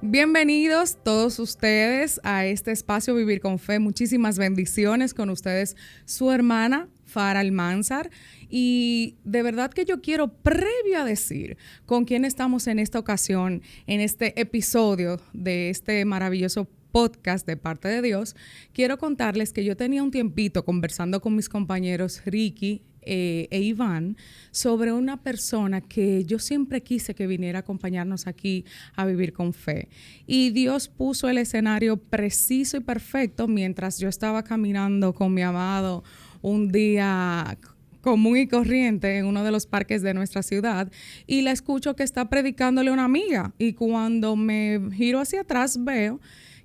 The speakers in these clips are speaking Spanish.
Bienvenidos todos ustedes a este espacio Vivir con Fe. Muchísimas bendiciones con ustedes, su hermana Farah Almanzar. Y de verdad que yo quiero, previo a decir con quién estamos en esta ocasión, en este episodio de este maravilloso podcast de parte de Dios, quiero contarles que yo tenía un tiempito conversando con mis compañeros Ricky e Iván sobre una persona que yo siempre quise que viniera a acompañarnos aquí a Vivir con Fe. Y Dios puso el escenario preciso y perfecto mientras yo estaba caminando con mi amado un día común y corriente en uno de los parques de nuestra ciudad y la escucho que está predicándole a una amiga. Y cuando me giro hacia atrás veo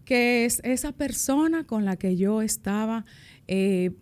que es esa persona con la que yo estaba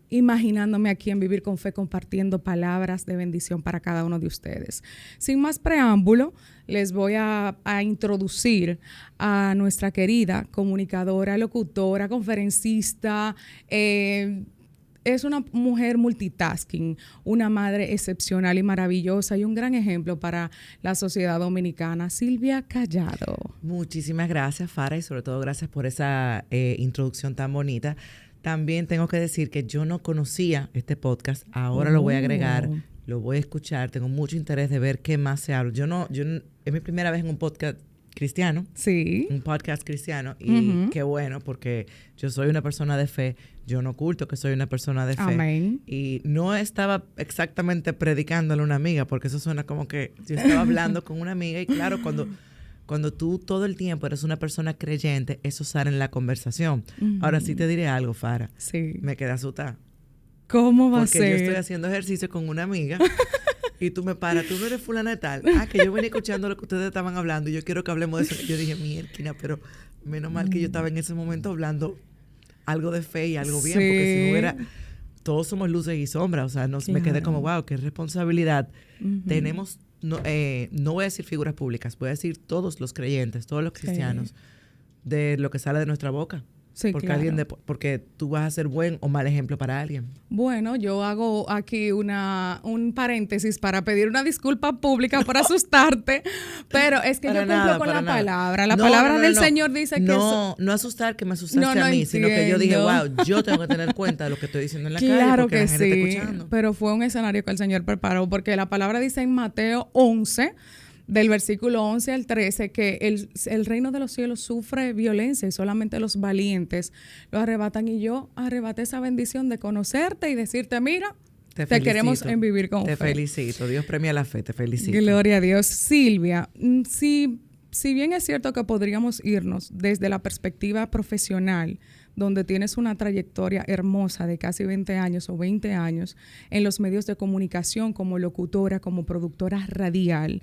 imaginándome aquí en Vivir con Fe, compartiendo palabras de bendición para cada uno de ustedes. Sin más preámbulo, les voy a introducir a nuestra querida comunicadora, locutora, conferencista, es una mujer multitasking, una madre excepcional y maravillosa y un gran ejemplo para la sociedad dominicana, Silvia Callado. Muchísimas gracias, Farah, y sobre todo gracias por esa introducción tan bonita. También tengo que decir que yo no conocía este podcast, ahora lo voy a agregar, lo voy a escuchar, tengo mucho interés de ver qué más se habla. Es mi primera vez en un podcast cristiano, sí, un podcast cristiano, y qué bueno, porque yo soy una persona de fe, yo no oculto que soy una persona de fe. Amén. Y no estaba exactamente predicándole a una amiga, porque eso suena como que yo estaba hablando con una amiga, y claro, cuando tú todo el tiempo eres una persona creyente, eso sale en la conversación. Ahora sí te diré algo, Farah. Sí. Me quedé asustada. ¿Cómo va a ser? Porque yo estoy haciendo ejercicio con una amiga y tú me paras, tú no eres fulana de tal. Que yo venía escuchando lo que ustedes estaban hablando y yo quiero que hablemos de eso. Yo dije, mierda, pero menos mal que yo estaba en ese momento hablando algo de fe y algo bien, porque si no hubiera... Todos somos luces y sombras, o sea, me quedé como, wow, qué responsabilidad. Tenemos... No voy a decir figuras públicas, voy a decir todos los creyentes, todos los cristianos, de lo que sale de nuestra boca. Sí, porque claro. porque tú vas a ser buen o mal ejemplo para alguien. Bueno, yo hago aquí un paréntesis para pedir una disculpa pública por asustarte, pero es que yo cumplo con la palabra. La palabra del Señor dice que... No asustar que me asustaste a mí, entiendo. Sino que yo dije, wow, yo tengo que tener cuenta de lo que estoy diciendo en la calle porque la gente está escuchando. Pero fue un escenario que el Señor preparó, porque la palabra dice en Mateo 11... del versículo 11 al 13, que el reino de los cielos sufre violencia y solamente los valientes lo arrebatan. Y yo arrebaté esa bendición de conocerte y decirte, mira, te queremos en Vivir con Fe. Te felicito. Dios premia la fe, te felicito. Gloria a Dios. Silvia, si bien es cierto que podríamos irnos desde la perspectiva profesional, donde tienes una trayectoria hermosa de casi 20 años o 20 años en los medios de comunicación como locutora, como productora radial,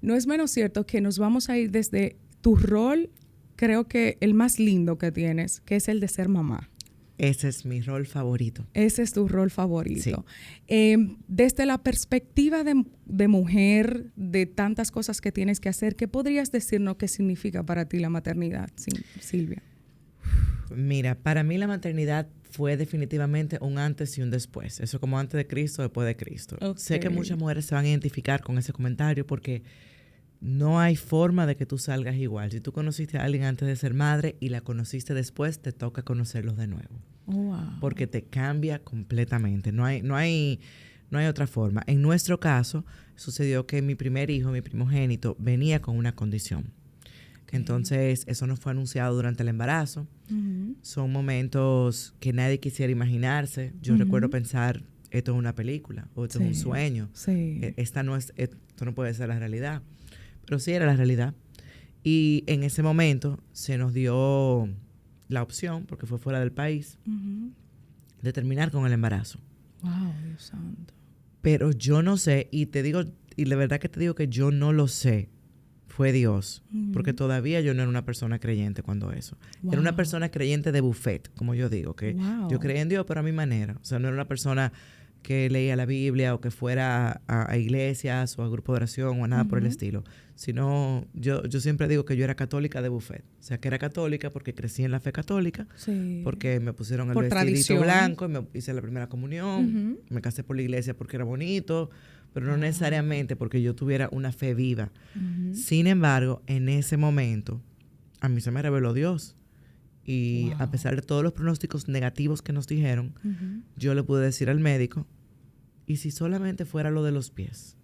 no es menos cierto que nos vamos a ir desde tu rol, creo que el más lindo que tienes, que es el de ser mamá. Ese es mi rol favorito. Ese es tu rol favorito. Sí. Desde la perspectiva de mujer, de tantas cosas que tienes que hacer, ¿qué podrías decirnos qué significa para ti la maternidad, Silvia? Mira, para mí la maternidad fue definitivamente un antes y un después. Eso como antes de Cristo, después de Cristo. Okay. Sé que muchas mujeres se van a identificar con ese comentario porque no hay forma de que tú salgas igual. Si tú conociste a alguien antes de ser madre y la conociste después, te toca conocerlos de nuevo. Wow. Porque te cambia completamente. No hay otra forma. En nuestro caso, sucedió que mi primer hijo, mi primogénito, venía con una condición. Entonces, eso no fue anunciado durante el embarazo. Son momentos que nadie quisiera imaginarse. Yo recuerdo pensar, esto es una película o esto es un sueño. Sí. Esto no puede ser la realidad. Pero sí era la realidad. Y en ese momento se nos dio la opción, porque fue fuera del país, de terminar con el embarazo. ¡Wow, Dios santo! Pero yo no sé, y la verdad que te digo que yo no lo sé, fue Dios, porque todavía yo no era una persona creyente cuando eso. Era una persona creyente de buffet, como yo digo, que yo creía en Dios, pero a mi manera. O sea, no era una persona que leía la Biblia o que fuera a iglesias o a grupo de oración o a nada por el estilo, sino yo siempre digo que yo era católica de buffet. O sea, que era católica porque crecí en la fe católica, porque me pusieron el vestidito blanco y me hice la primera comunión, me casé por la iglesia porque era bonito, pero no necesariamente porque yo tuviera una fe viva. Sin embargo, en ese momento, a mí se me reveló Dios. Y a pesar de todos los pronósticos negativos que nos dijeron, yo le pude decir al médico, ¿y si solamente fuera lo de los pies?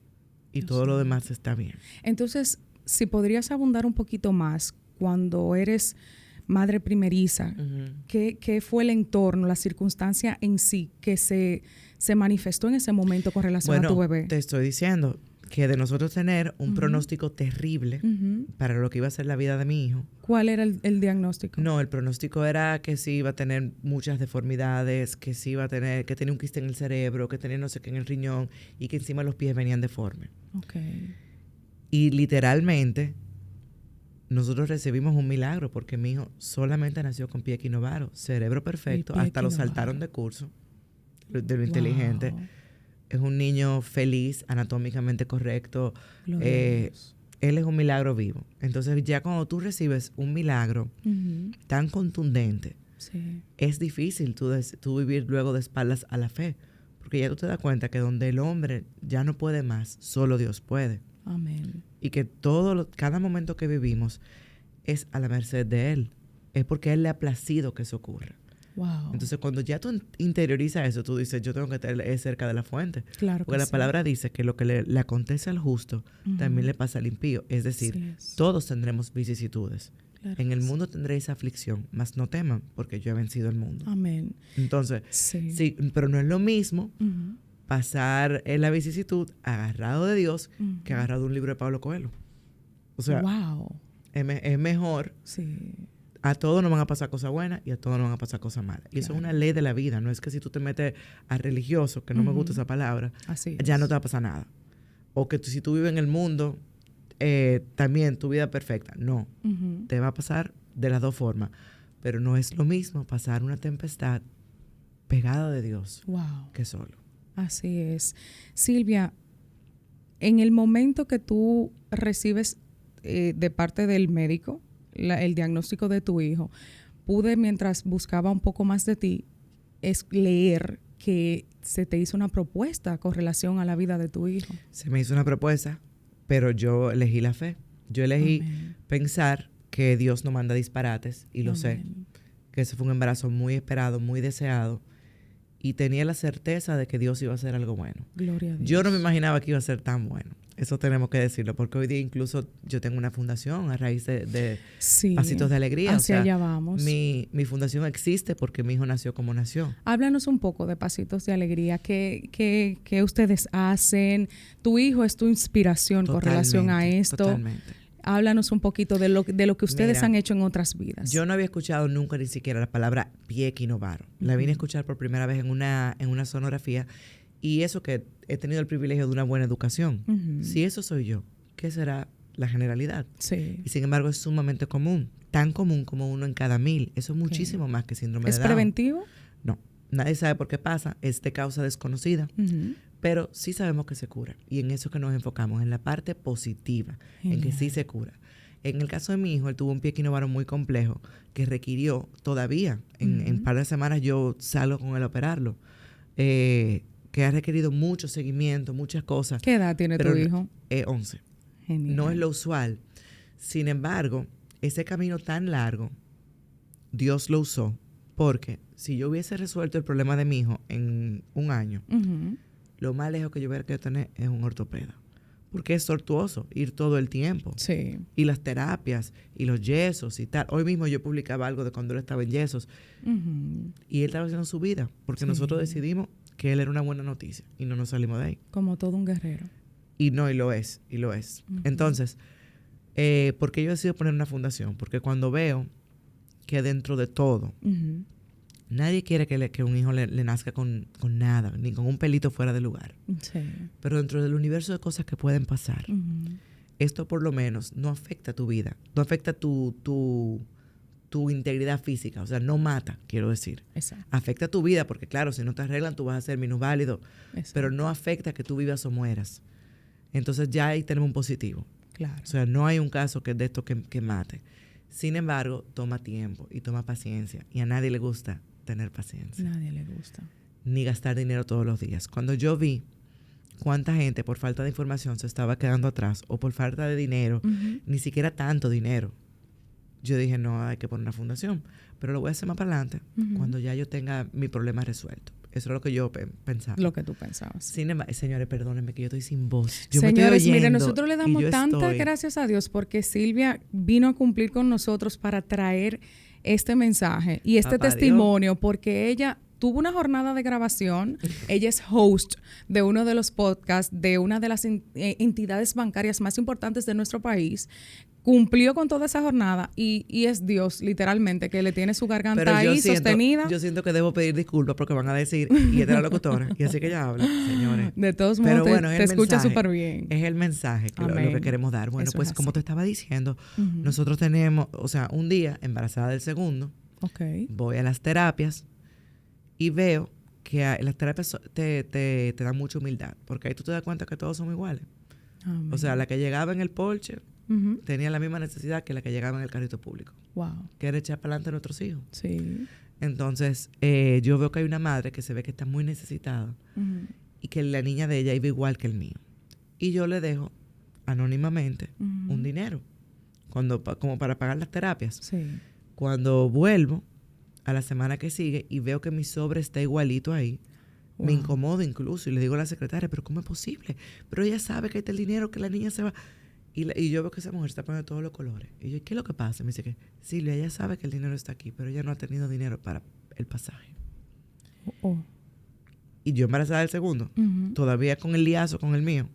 Y todo lo demás está bien. Entonces, si podrías abundar un poquito más, cuando eres madre primeriza, ¿qué fue el entorno, la circunstancia en sí que se manifestó en ese momento con relación a tu bebé? Te estoy diciendo que de nosotros tener un pronóstico terrible para lo que iba a ser la vida de mi hijo. ¿Cuál era el diagnóstico? No, el pronóstico era que sí iba a tener muchas deformidades, que sí iba a tener, que tenía un quiste en el cerebro, que tenía no sé qué en el riñón y que encima los pies venían deformes. Okay. Y literalmente nosotros recibimos un milagro porque mi hijo solamente nació con pie equinovaro, cerebro perfecto, hasta lo saltaron de curso de lo inteligente. Es un niño feliz, anatómicamente correcto. Él es un milagro vivo. Entonces, ya cuando tú recibes un milagro tan contundente, es difícil tú vivir luego de espaldas a la fe. Porque ya tú te das cuenta que donde el hombre ya no puede más, solo Dios puede. Amén. Y que cada momento que vivimos es a la merced de Él. Es porque a Él le ha placido que eso ocurra. Wow. Entonces, cuando ya tú interiorizas eso, tú dices, yo tengo que estar cerca de la fuente. Claro. Porque la palabra dice que lo que le acontece al justo también le pasa al impío. Es decir, todos tendremos vicisitudes. Claro, en el mundo tendréis aflicción, mas no teman, porque yo he vencido el mundo. Amén. Entonces, sí, pero no es lo mismo pasar en la vicisitud agarrado de Dios que agarrado de un libro de Pablo Coelho. O sea, es mejor. Sí. A todos nos van a pasar cosas buenas y a todos nos van a pasar cosas malas. Y eso es una ley de la vida. No es que si tú te metes a religioso, que no me gusta esa palabra, ya no te va a pasar nada. O que si tú vives en el mundo, también tu vida perfecta. No. Te va a pasar de las dos formas. Pero no es lo mismo pasar una tempestad pegada de Dios que solo. Así es. Silvia, en el momento que tú recibes de parte del médico el diagnóstico de tu hijo, pude, mientras buscaba un poco más de ti, es leer que se te hizo una propuesta con relación a la vida de tu hijo. Se me hizo una propuesta, pero yo elegí la fe. Yo elegí pensar que Dios no manda disparates, y lo sé. Que ese fue un embarazo muy esperado, muy deseado, y tenía la certeza de que Dios iba a hacer algo bueno. Gloria a Dios. Yo no me imaginaba que iba a ser tan bueno. Eso tenemos que decirlo, porque hoy día incluso yo tengo una fundación a raíz de Pasitos de Alegría. Hacia allá vamos. Mi fundación existe porque mi hijo nació como nació. Háblanos un poco de Pasitos de Alegría. ¿Qué ustedes hacen? Tu hijo es tu inspiración con relación a esto. Totalmente. Háblanos un poquito de lo que ustedes han hecho en otras vidas. Yo no había escuchado nunca ni siquiera la palabra pie equinovaro. La vine a escuchar por primera vez en una sonografía. Y eso que he tenido el privilegio de una buena educación. Si eso soy yo, ¿qué será la generalidad? Sí. Y sin embargo es sumamente común. Tan común como 1 en cada 1000. Eso es muchísimo más que síndrome de Down. ¿Es preventivo? No. Nadie sabe por qué pasa. Es de causa desconocida. Pero sí sabemos que se cura. Y en eso que nos enfocamos, en la parte positiva, en que sí se cura. En el caso de mi hijo, él tuvo un pie equinovaro muy complejo que requirió todavía, en un par de semanas yo salgo con él a operarlo, que ha requerido mucho seguimiento, muchas cosas. ¿Qué edad tiene tu hijo? 11. Genial. No es lo usual. Sin embargo, ese camino tan largo, Dios lo usó, porque si yo hubiese resuelto el problema de mi hijo en 1 año, lo más lejos que yo hubiera que tener es un ortopeda. Porque es tortuoso ir todo el tiempo. Sí. Y las terapias, y los yesos y tal. Hoy mismo yo publicaba algo de cuando él estaba en yesos. Y él estaba haciendo su vida. Porque nosotros decidimos que él era una buena noticia. Y no nos salimos de ahí. Como todo un guerrero. Y lo es. Entonces, ¿por qué yo decido poner una fundación? Porque cuando veo que dentro de todo, nadie quiere que un hijo le nazca con nada, ni con un pelito fuera de lugar. Sí. Pero dentro del universo de cosas que pueden pasar, esto por lo menos no afecta tu vida, no afecta tu integridad física, o sea, no mata, quiero decir. Exacto. Afecta tu vida, porque claro, si no te arreglan, tú vas a ser minusválido, pero no afecta que tú vivas o mueras. Entonces ya ahí tenemos un positivo. Claro. O sea, no hay un caso que de esto que mate. Sin embargo, toma tiempo y toma paciencia, y a nadie le gusta tener paciencia. Nadie le gusta. Ni gastar dinero todos los días. Cuando yo vi cuánta gente por falta de información se estaba quedando atrás o por falta de dinero, ni siquiera tanto dinero, yo dije, no, hay que poner una fundación. Pero lo voy a hacer más para adelante, cuando ya yo tenga mi problema resuelto. Eso es lo que yo pensaba. Lo que tú pensabas. Sin embargo, señores, perdónenme que yo estoy sin voz. Yo Señores, me estoy oyendo, miren, nosotros le damos tantas gracias a Dios porque Silvia vino a cumplir con nosotros para traer este mensaje y este testimonio, porque ella tuvo una jornada de grabación. Ella es host de uno de los podcasts de una de las entidades bancarias más importantes de nuestro país. Cumplió con toda esa jornada y es Dios, literalmente, que le tiene su garganta ahí sostenida. Yo siento que debo pedir disculpas porque van a decir, y esta es la locutora, y así que ella habla, señores. De todos modos, bueno, te escucha súper bien. Es el mensaje que lo que queremos dar. Bueno, eso pues como te estaba diciendo, nosotros tenemos, o sea, un día, embarazada del segundo, voy a las terapias y veo que las terapias te dan mucha humildad, porque ahí tú te das cuenta que todos somos iguales. Amén. O sea, la que llegaba en el Porsche tenía la misma necesidad que la que llegaba en el carrito público. Wow. Que era echar para adelante a nuestros hijos. Sí. Entonces, yo veo que hay una madre que se ve que está muy necesitada y que la niña de ella iba igual que el mío. Y yo le dejo anónimamente un dinero como para pagar las terapias. Sí. Cuando vuelvo a la semana que sigue y veo que mi sobre está igualito ahí, me incomodo incluso y le digo a la secretaria, pero ¿cómo es posible? Pero ella sabe que ahí está el dinero, que la niña se va. Y yo veo que esa mujer está poniendo todos los colores. Y yo, ¿qué es lo que pasa? Me dice que Silvia, ella sabe que el dinero está aquí, pero ella no ha tenido dinero para el pasaje. Y yo embarazada del segundo, todavía con el liazo con el mío.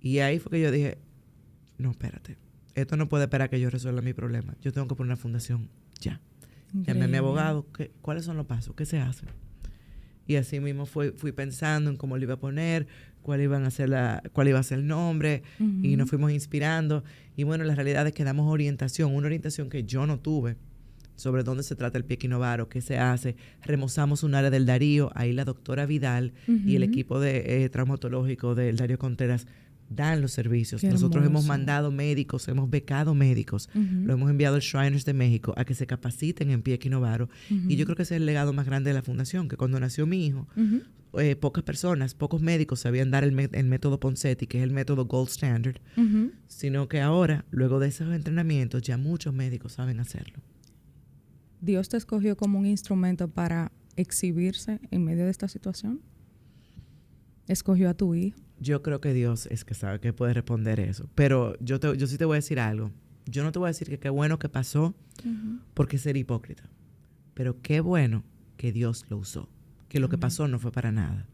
Y ahí fue que yo dije, no, espérate, esto no puede esperar que yo resuelva mi problema. Yo tengo que poner una fundación ya. Llamé a mi abogado, ¿cuáles son los pasos? ¿Qué se hace? Y así mismo fui pensando en cómo le iba a poner, cuál iba a ser el nombre, y nos fuimos inspirando. Y bueno, la realidad es que damos orientación, una orientación que yo no tuve, sobre dónde se trata el pie equinovaro, qué se hace. Remozamos un área del Darío, ahí la doctora Vidal y el equipo de traumatológico del Darío Contreras dan los servicios. Qué Nosotros hermoso. hemos mandado médicos, hemos becado médicos, lo hemos enviado al Shriners de México a que se capaciten en pie equinovaro. Y yo creo que ese es el legado más grande de la fundación, que cuando nació mi hijo, pocos médicos sabían dar el método Ponseti, que es el método Gold Standard, sino que ahora, luego de esos entrenamientos, ya muchos médicos saben hacerlo. ¿Dios te escogió como un instrumento para exhibirse en medio de esta situación? ¿Escogió a tu hijo? Yo creo que Dios es que sabe que puede responder eso. Pero yo sí te voy a decir algo. Yo no te voy a decir que qué bueno que pasó, porque sería hipócrita. Pero qué bueno que Dios lo usó. Que lo que pasó no fue para nada.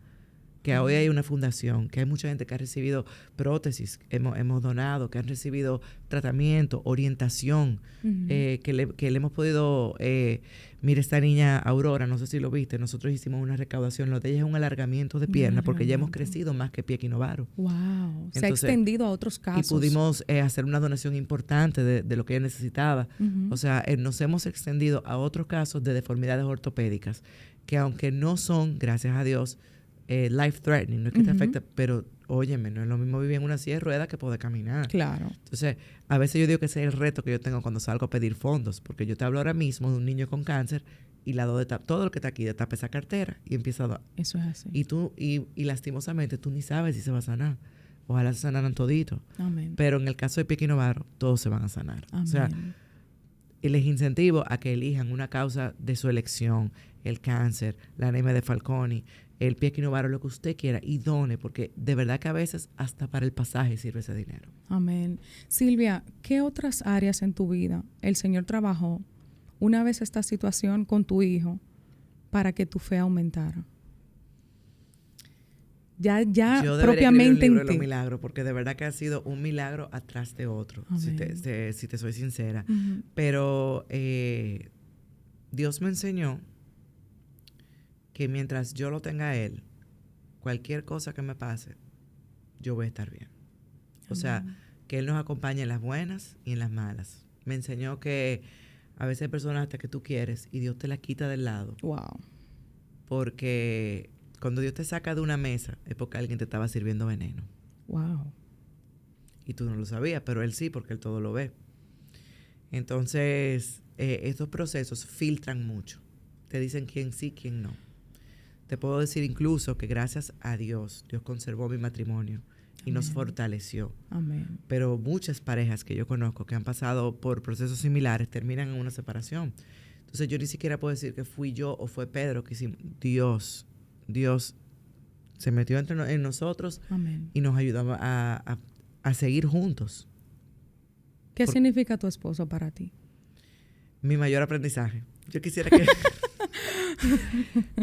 Que hoy hay una fundación, que hay mucha gente que ha recibido prótesis, hemos donado, que han recibido tratamiento, orientación, que le hemos podido... mira, esta niña Aurora, no sé si lo viste, nosotros hicimos una recaudación, lo de ella es un alargamiento de pierna, porque ya hemos crecido más que pie equinovaro. ¡Wow! Entonces, se ha extendido a otros casos. Y pudimos hacer una donación importante de lo que ella necesitaba. O sea, nos hemos extendido a otros casos de deformidades ortopédicas, que aunque no son, gracias a Dios, life threatening, no es que te afecte, pero óyeme, no es lo mismo vivir en una silla de ruedas que poder caminar. Claro. Entonces, a veces yo digo que ese es el reto que yo tengo cuando salgo a pedir fondos, porque yo te hablo ahora mismo de un niño con cáncer y todo lo que está aquí de tapa esa cartera y empieza a... Eso es así. Y lastimosamente tú ni sabes si se va a sanar. Ojalá se sanaran toditos. Amén. Pero en el caso de pie equinovaro, todos se van a sanar. Amén. O sea, y les incentivo a que elijan una causa de su elección, el cáncer, la anemia de Fanconi, el pie equinovaro, lo que usted quiera, y done, porque de verdad que a veces hasta para el pasaje sirve ese dinero. Amén. Silvia, ¿qué otras áreas en tu vida el Señor trabajó una vez esta situación con tu hijo para que tu fe aumentara? Ya yo propiamente un libro en de ti. los milagros, porque de verdad que ha sido un milagro atrás de otro, si te soy sincera. Pero Dios me enseñó que mientras yo lo tenga a Él, cualquier cosa que me pase, yo voy a estar bien. O sea, que Él nos acompañe en las buenas y en las malas. Me enseñó que a veces hay personas hasta que tú quieres y Dios te la quita del lado. Wow. Porque cuando Dios te saca de una mesa es porque alguien te estaba sirviendo veneno. Wow. Y tú no lo sabías, pero Él sí, porque Él todo lo ve. Entonces, estos procesos filtran mucho. Te dicen quién sí, quién no. Te puedo decir incluso que gracias a Dios, Dios conservó mi matrimonio y nos fortaleció. Amén. Pero muchas parejas que yo conozco que han pasado por procesos similares terminan en una separación. Entonces yo ni siquiera puedo decir que fui yo o fue Pedro que hicimos. Dios se metió en nosotros. Amén. Y nos ayudó a seguir juntos. ¿Qué significa tu esposo para ti? Mi mayor aprendizaje. Yo quisiera que...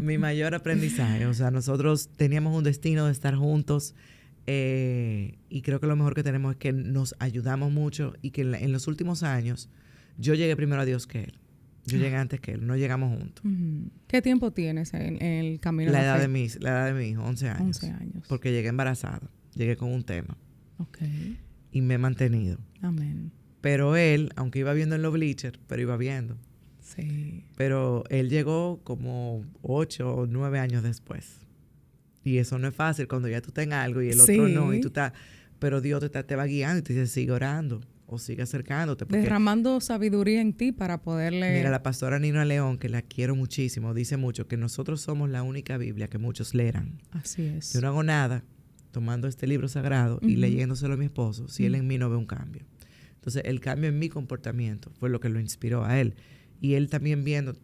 mi mayor aprendizaje. O sea, nosotros teníamos un destino de estar juntos y creo que lo mejor que tenemos es que nos ayudamos mucho y que en los últimos años yo llegué primero a Dios que él. Yo llegué antes que él. No llegamos juntos. ¿Qué tiempo tienes en el camino la de la edad fe? La edad de mi hijo, 11 años. 11 años. Porque llegué embarazada. Llegué con un tema. Ok. Y me he mantenido. Amén. Pero él, aunque iba viendo en los bleachers, pero iba viendo. Sí. Pero él llegó como 8 o 9 años después. Y eso no es fácil cuando ya tú tengas algo y el otro no. Y tú estás, pero Dios te va guiando y te dice, sigue orando o sigue acercándote. Derramando sabiduría en ti para poderle... Mira, la pastora Nina León, que la quiero muchísimo, dice mucho que nosotros somos la única Biblia que muchos leerán. Así es. Yo no hago nada tomando este libro sagrado y leyéndoselo a mi esposo si él en mí no ve un cambio. Entonces, el cambio en mi comportamiento fue lo que lo inspiró a él. Y él también viendo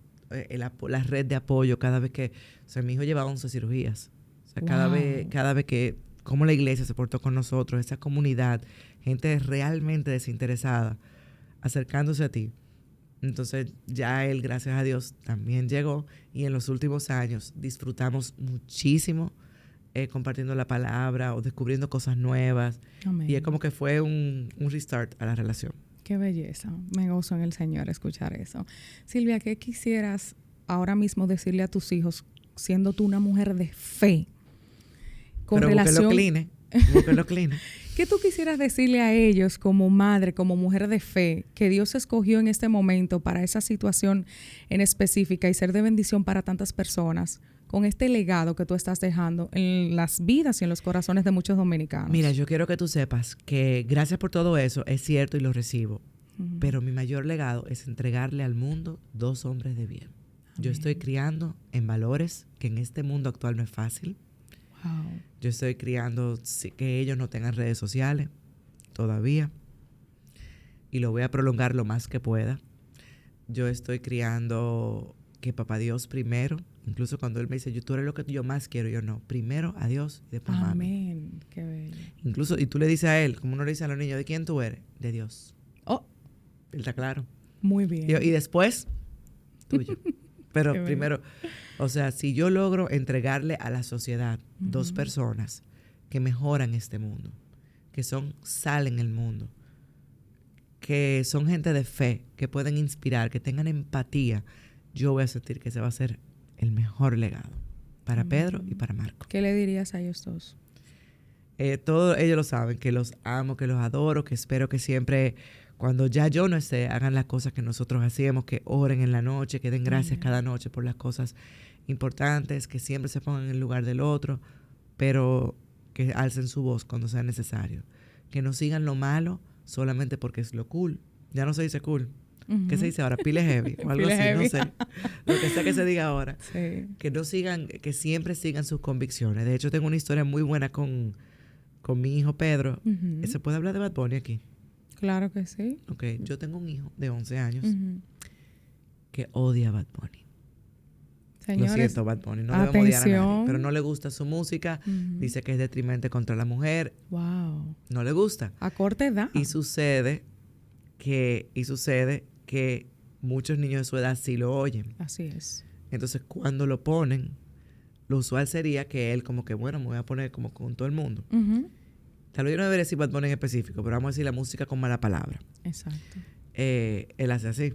la red de apoyo cada vez que... O sea, mi hijo llevaba 11 cirugías. O sea, cada vez que... Cómo la iglesia se portó con nosotros, esa comunidad, gente realmente desinteresada, acercándose a ti. Entonces, ya él, gracias a Dios, también llegó. Y en los últimos años disfrutamos muchísimo compartiendo la palabra o descubriendo cosas nuevas. Amén. Y es como que fue un restart a la relación. Qué belleza. Me gozo en el Señor escuchar eso. Silvia, ¿qué quisieras ahora mismo decirle a tus hijos, siendo tú una mujer de fe? Con pero relación... búsquenlo clean. ¿Qué tú quisieras decirle a ellos como madre, como mujer de fe, que Dios escogió en este momento para esa situación en específica y ser de bendición para tantas personas, con este legado que tú estás dejando en las vidas y en los corazones de muchos dominicanos? Mira, yo quiero que tú sepas que gracias por todo eso, es cierto y lo recibo, pero mi mayor legado es entregarle al mundo 2 hombres de bien. Amén. Yo estoy criando en valores que en este mundo actual no es fácil. Wow. Yo estoy criando que ellos no tengan redes sociales todavía y lo voy a prolongar lo más que pueda. Yo estoy criando que papá Dios primero, incluso cuando él me dice, tú eres lo que yo más quiero, yo no, primero a Dios y después a mami. Amén, qué bello. Incluso, y tú le dices a él, como uno le dice a los niños, ¿de quién tú eres? De Dios. Oh. Él está claro. Muy bien. Y después, tuyo. Pero primero, o sea, si yo logro entregarle a la sociedad 2 personas que mejoran este mundo, que son sal en el mundo, que son gente de fe, que pueden inspirar, que tengan empatía, yo voy a sentir que ese va a ser el mejor legado para Pedro y para Marco. ¿Qué le dirías a ellos 2? Todos ellos lo saben, que los amo, que los adoro, que espero que siempre... Cuando ya yo no esté, hagan las cosas que nosotros hacíamos, que oren en la noche, que den gracias cada noche por las cosas importantes, que siempre se pongan en el lugar del otro, pero que alcen su voz cuando sea necesario. Que no sigan lo malo solamente porque es lo cool. Ya no se dice cool. ¿Qué se dice ahora? Pile heavy o algo así, no sé. Lo que sea que se diga ahora. Sí. Que no sigan, que siempre sigan sus convicciones. De hecho, tengo una historia muy buena con mi hijo Pedro. ¿Se puede hablar de Bad Bunny aquí? Claro que sí. Ok, yo tengo un hijo de 11 años que odia a Bad Bunny. Señores, lo siento, Bad Bunny, no debemos odiar a nadie, pero no le gusta su música, dice que es detrimente contra la mujer. Wow. No le gusta. A corta edad. Y sucede que muchos niños de su edad sí lo oyen. Así es. Entonces, cuando lo ponen, lo usual sería que él como que, bueno, me voy a poner como con todo el mundo. Tal vez yo no debería decir Bad Bunny en específico, pero vamos a decir la música con mala palabra. Exacto. Él hace así.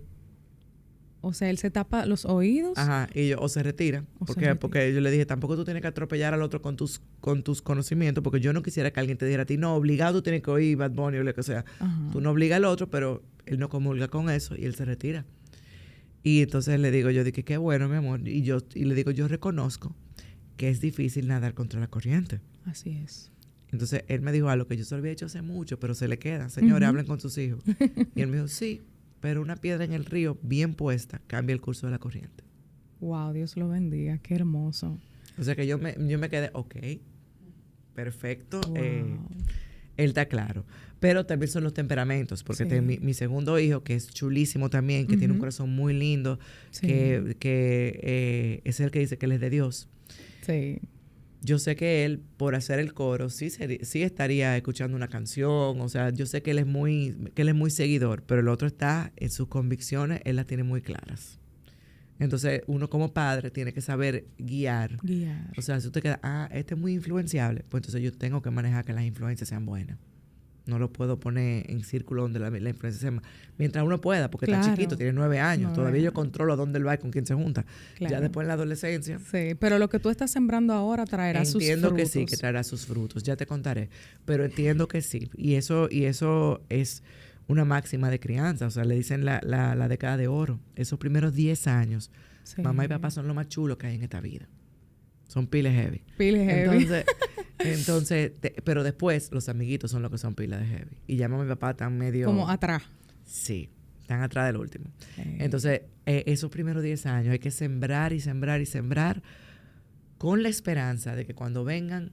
O sea, él se tapa los oídos. Ajá, o se retira. Porque yo le dije, tampoco tú tienes que atropellar al otro con tus conocimientos, porque yo no quisiera que alguien te dijera a ti, no, obligado tú tienes que oír Bad Bunny o lo que sea. Tú no obligas al otro, pero él no comulga con eso y él se retira. Y entonces le digo, yo dije, qué bueno, mi amor. Y le digo, yo reconozco que es difícil nadar contra la corriente. Así es. Entonces él me dijo algo que yo se lo había hecho hace mucho, pero se le queda. Señores, hablen con sus hijos. Y él me dijo, sí, pero una piedra en el río bien puesta cambia el curso de la corriente. Wow, Dios lo bendiga, qué hermoso. O sea que yo me quedé, ok, perfecto. Wow. Él está claro. Pero también son los temperamentos, porque Sí. mi segundo hijo, que es chulísimo también, que tiene un corazón muy lindo, Sí. que es el que dice que él es de Dios. Sí. Yo sé que él, por hacer el coro, sí estaría escuchando una canción. O sea, yo sé que él es muy seguidor, pero el otro está en sus convicciones, él las tiene muy claras. Entonces, uno como padre tiene que saber guiar. O sea, si usted queda, este es muy influenciable, pues entonces yo tengo que manejar que las influencias sean buenas. No lo puedo poner en círculo donde la influencia sea más. Mientras uno pueda, porque está chiquito, tiene 9 años. Todavía yo controlo dónde él va y con quién se junta. Claro. Ya después en la adolescencia. Sí, pero lo que tú estás sembrando ahora traerá sus frutos. Entiendo que sí, que traerá sus frutos. Ya te contaré. Pero entiendo que sí. Y eso es una máxima de crianza. O sea, le dicen la década de oro. Esos primeros 10 años, sí. Mamá y papá son lo más chulo que hay en esta vida. Son piles heavy. Piles heavy. Entonces, pero después los amiguitos son los que son pilas de heavy. Y ya mamá y papá están medio... Como atrás. Sí, están atrás del último. Entonces, esos primeros 10 años hay que sembrar y sembrar y sembrar con la esperanza de que cuando vengan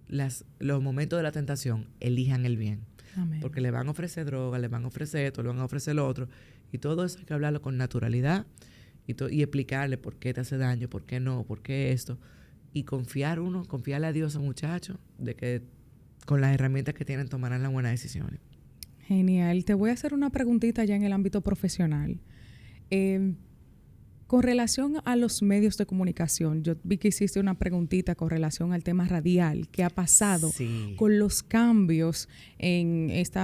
los momentos de la tentación, elijan el bien. Amén. Porque le van a ofrecer droga, le van a ofrecer esto, le van a ofrecer lo otro. Y todo eso hay que hablarlo con naturalidad y explicarle por qué te hace daño, por qué no, por qué esto. Y confiarle a Dios a muchachos de que con las herramientas que tienen tomarán las buenas decisiones. Genial. Te voy a hacer una preguntita ya en el ámbito profesional. Con relación a los medios de comunicación, yo vi que hiciste una preguntita con relación al tema radial. ¿Qué ha pasado con los cambios en este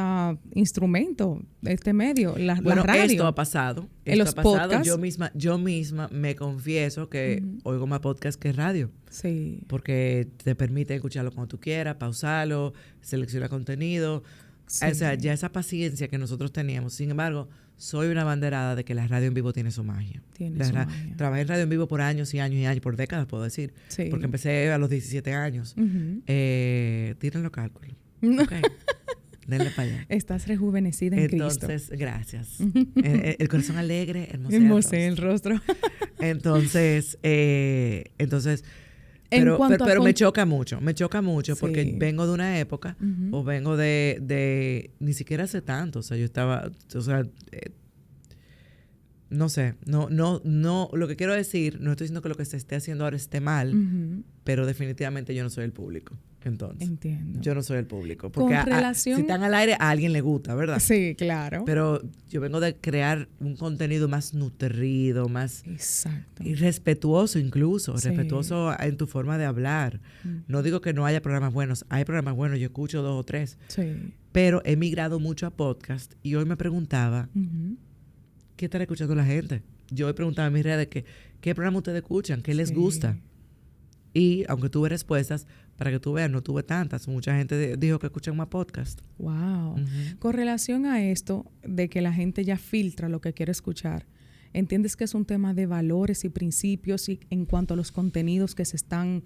instrumento, este medio, la radio? Esto ha pasado. Yo misma me confieso que oigo más podcast que radio. Sí. Porque te permite escucharlo cuando tú quieras, pausarlo, seleccionar contenido. Sí. O sea, ya esa paciencia que nosotros teníamos. Sin embargo, soy una abanderada de que la radio en vivo tiene su magia. Trabajé en radio en vivo por años y años y años, por décadas, puedo decir. Sí. Porque empecé a los 17 años. Tiren los cálculos. Okay. Denle para allá. Estás rejuvenecida en Cristo. Entonces, gracias. El corazón alegre, hermosea el rostro. Entonces, pero me choca mucho sí. Porque vengo de una época o vengo de ni siquiera hace tanto, o sea, yo estaba, o sea, no sé, no, lo que quiero decir, no estoy diciendo que lo que se esté haciendo ahora esté mal, pero definitivamente yo no soy el público. Entonces, entiendo. Yo no soy el público. Porque si están al aire, a alguien le gusta, ¿verdad? Sí, claro. Pero yo vengo de crear un contenido más nutrido, más... Exacto. Y respetuoso incluso, respetuoso en tu forma de hablar. No digo que no haya programas buenos. Hay programas buenos, yo escucho 2 o 3. Sí. Pero he migrado mucho a podcast y hoy me preguntaba, ¿qué estará escuchando la gente? Yo he preguntado en mis redes ¿qué programa ustedes escuchan? ¿Qué les gusta? Y aunque tuve respuestas, para que tú veas, no tuve tantas. Mucha gente dijo que escuchan más podcast. Wow. Con relación a esto de que la gente ya filtra lo que quiere escuchar, ¿entiendes que es un tema de valores y principios y en cuanto a los contenidos que se están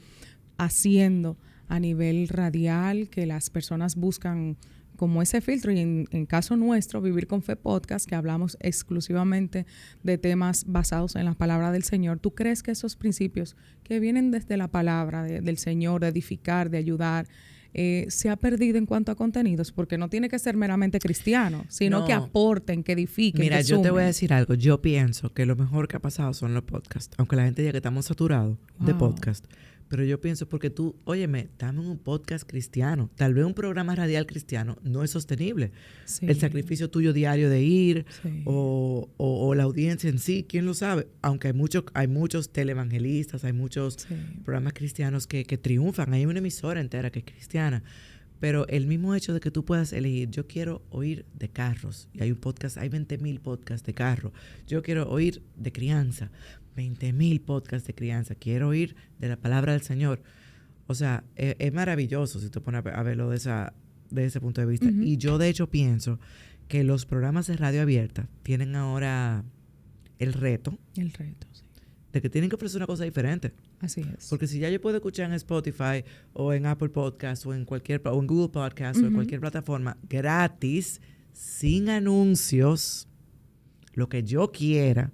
haciendo a nivel radial, que las personas buscan como ese filtro? Y en caso nuestro, Vivir con Fe Podcast, que hablamos exclusivamente de temas basados en la palabra del Señor, ¿tú crees que esos principios que vienen desde la palabra del Señor, de edificar, de ayudar, se ha perdido en cuanto a contenidos? Porque no tiene que ser meramente cristiano, sino que aporten, que edifiquen, Mira, que yo sumen. te voy a decir algo. Yo pienso que lo mejor que ha pasado son los podcasts, aunque la gente diga que estamos saturados de podcast. Pero yo pienso, porque tú, óyeme, estamos en un podcast cristiano. Tal vez un programa radial cristiano no es sostenible. Sí. El sacrificio tuyo diario de ir o la audiencia en sí, ¿quién lo sabe? Aunque hay muchos televangelistas, hay muchos programas cristianos que triunfan. Hay una emisora entera que es cristiana. Pero el mismo hecho de que tú puedas elegir, yo quiero oír de carros, y hay un podcast, hay 20,000 podcasts de carro. Yo quiero oír de crianza, 20,000 podcasts de crianza. Quiero oír de la palabra del Señor. O sea, es maravilloso si te pones a verlo de ese punto de vista. Y yo, de hecho, pienso que los programas de radio abierta tienen ahora el reto. El reto, sí. De que tienen que ofrecer una cosa diferente. Así es. Porque si ya yo puedo escuchar en Spotify o en Apple Podcast o en Google Podcast o en cualquier plataforma gratis, sin anuncios, lo que yo quiera,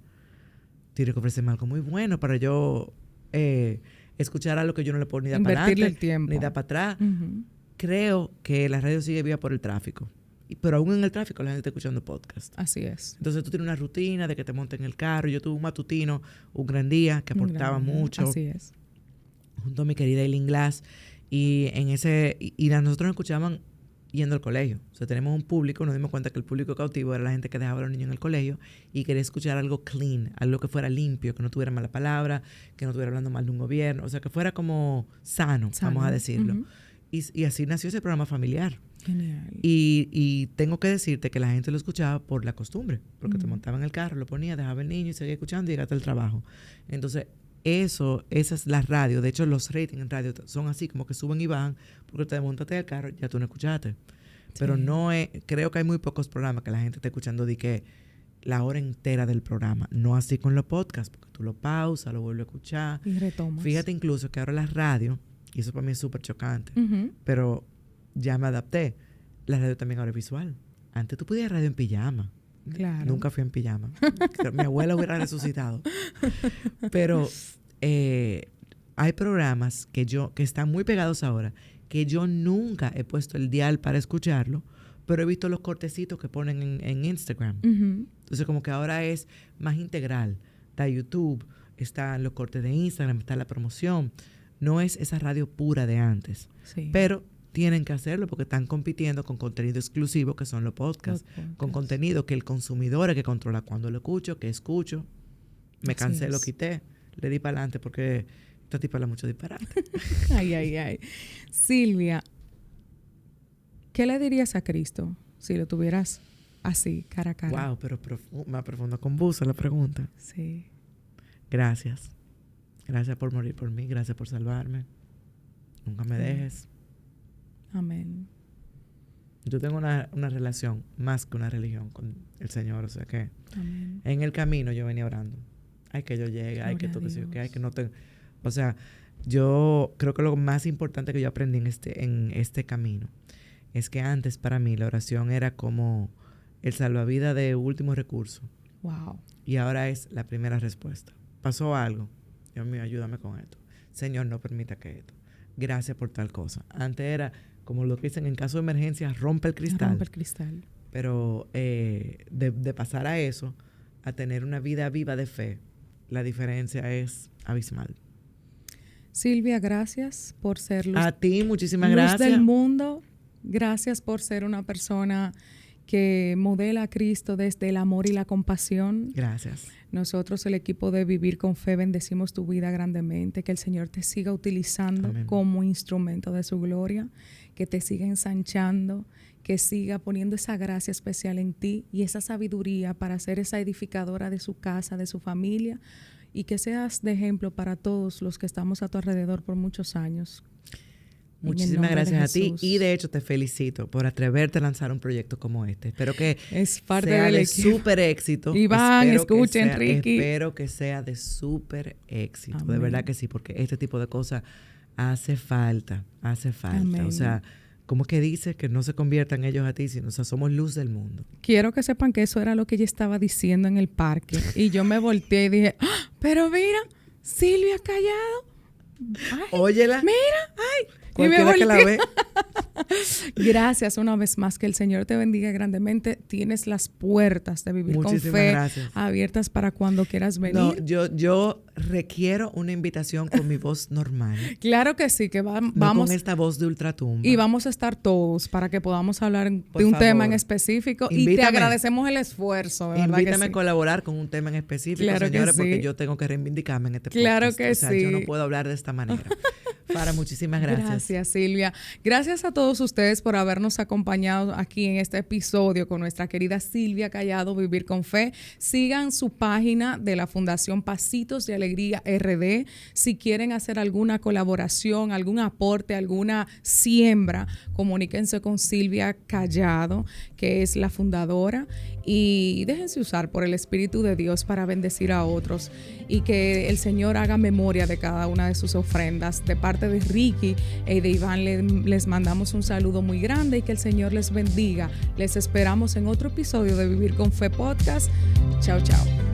tiene que ofrecerme algo muy bueno para yo escuchar algo que yo no le puedo ni dar para adelante, ni dar para atrás. creo que la radio sigue viva por el tráfico. Pero aún en el tráfico la gente está escuchando podcast. Así es. Entonces tú tienes una rutina de que te montes en el carro. Yo tuve un matutino, un gran día que aportaba mucho. Así es. Junto a mi querida Eileen Glass. Y nosotros nos escuchaban yendo al colegio. O sea, tenemos un público, nos dimos cuenta que el público cautivo era la gente que dejaba a los niños en el colegio y quería escuchar algo clean, algo que fuera limpio, que no tuviera mala palabra, que no estuviera hablando mal de un gobierno. O sea, que fuera como sano. Vamos a decirlo. Uh-huh. Y así nació ese programa familiar. Genial. Y tengo que decirte que la gente lo escuchaba por la costumbre, porque te montaba en el carro, lo ponía, dejaba el niño y seguía escuchando y llegaste al trabajo. Entonces, esa es la radio. De hecho, los ratings en radio son así, como que suben y bajan, porque te montaste al carro, ya tú no escuchaste. Sí. Pero creo que hay muy pocos programas que la gente esté escuchando de que la hora entera del programa. No así con los podcasts, porque tú lo pausas, lo vuelves a escuchar. Y retomas. Fíjate incluso que ahora la radio, y eso para mí es súper chocante, pero ya me adapté. La radio también ahora es visual. Antes tú podías radio en pijama. Claro. Nunca fui en pijama. Mi abuela hubiera resucitado. Pero hay programas que están muy pegados ahora, que yo nunca he puesto el dial para escucharlo, pero he visto los cortecitos que ponen en Instagram. Uh-huh. Entonces como que ahora es más integral. Está YouTube, están los cortes de Instagram, está la promoción. No es esa radio pura de antes. Sí. Pero tienen que hacerlo porque están compitiendo con contenido exclusivo que son los podcasts. Con contenido que el consumidor es que controla cuándo lo escucho, qué escucho. Me cansé, lo quité, le di para adelante porque esta tipa habla mucho disparate. Ay. Silvia, ¿qué le dirías a Cristo si lo tuvieras así, cara a cara? Wow, pero más profundo, confusa la pregunta. Sí. Gracias. Gracias por morir por mí. Gracias por salvarme. Nunca me dejes. Amén. Yo tengo una relación más que una religión con el Señor. O sea que amén. En el camino yo venía orando. Ay, que yo llegue. Ay, que tú que ay, que no te... O sea, yo creo que lo más importante que yo aprendí en este camino es que antes para mí la oración era como el salvavidas de último recurso. Wow. Y ahora es la primera respuesta. Pasó algo. Dios mío, ayúdame con esto. Señor, no permita que esto. Gracias por tal cosa. Antes era, como lo que dicen, en caso de emergencia, rompe el cristal. Rompe el cristal. Pero de pasar a eso, a tener una vida viva de fe, la diferencia es abismal. Silvia, gracias por ser luz. A ti, muchísimas luz gracias. Del mundo. Gracias por ser una persona que modela a Cristo desde el amor y la compasión. Gracias. Nosotros, el equipo de Vivir con Fe, bendecimos tu vida grandemente. Que el Señor te siga utilizando amén. Como instrumento de su gloria. Que te siga ensanchando. Que siga poniendo esa gracia especial en ti y esa sabiduría para ser esa edificadora de su casa, de su familia. Y que seas de ejemplo para todos los que estamos a tu alrededor por muchos años. Muchísimas gracias a ti y de hecho te felicito por atreverte a lanzar un proyecto como este. Espero que es parte sea del de súper éxito. Iván, escuchen, Ricky. Espero que sea de súper éxito. Amén. De verdad que sí, porque este tipo de cosas hace falta. Amén. O sea, ¿cómo que dice? Que no se conviertan ellos a ti, sino, o sea, somos luz del mundo. Quiero que sepan que eso era lo que ella estaba diciendo en el parque. Y yo me volteé y dije, ¡ah! Pero mira, Silvia Callado. Ay, óyela. Mira, ay. Cualquiera que la ve. Gracias una vez más. Que el Señor te bendiga grandemente. Tienes las puertas de Vivir con Fe abiertas para cuando quieras venir. No, yo requiero una invitación con mi voz normal. Claro que sí, que vamos. No con esta voz de ultratumba. Y vamos a estar todos para que podamos hablar de un tema en específico. Invítame. Y te agradecemos el esfuerzo. De Invítame verdad que a colaborar con un tema en específico, claro señores, que sí. porque yo tengo que reivindicarme en este podcast. Claro que sí. O sea, yo no puedo hablar de esta manera. Farah, muchísimas gracias. Gracias, Silvia. Gracias a todos ustedes por habernos acompañado aquí en este episodio con nuestra querida Silvia Callado, Vivir con Fe. Sigan su página de la Fundación Pasitos de Alegría RD. Si quieren hacer alguna colaboración, algún aporte, alguna siembra, comuníquense con Silvia Callado, que es la fundadora, y déjense usar por el Espíritu de Dios para bendecir a otros y que el Señor haga memoria de cada una de sus ofrendas. De parte de Ricky y de Iván les mandamos un saludo muy grande y que el Señor les bendiga. Les esperamos en otro episodio de Vivir con Fe Podcast. Chao, chao.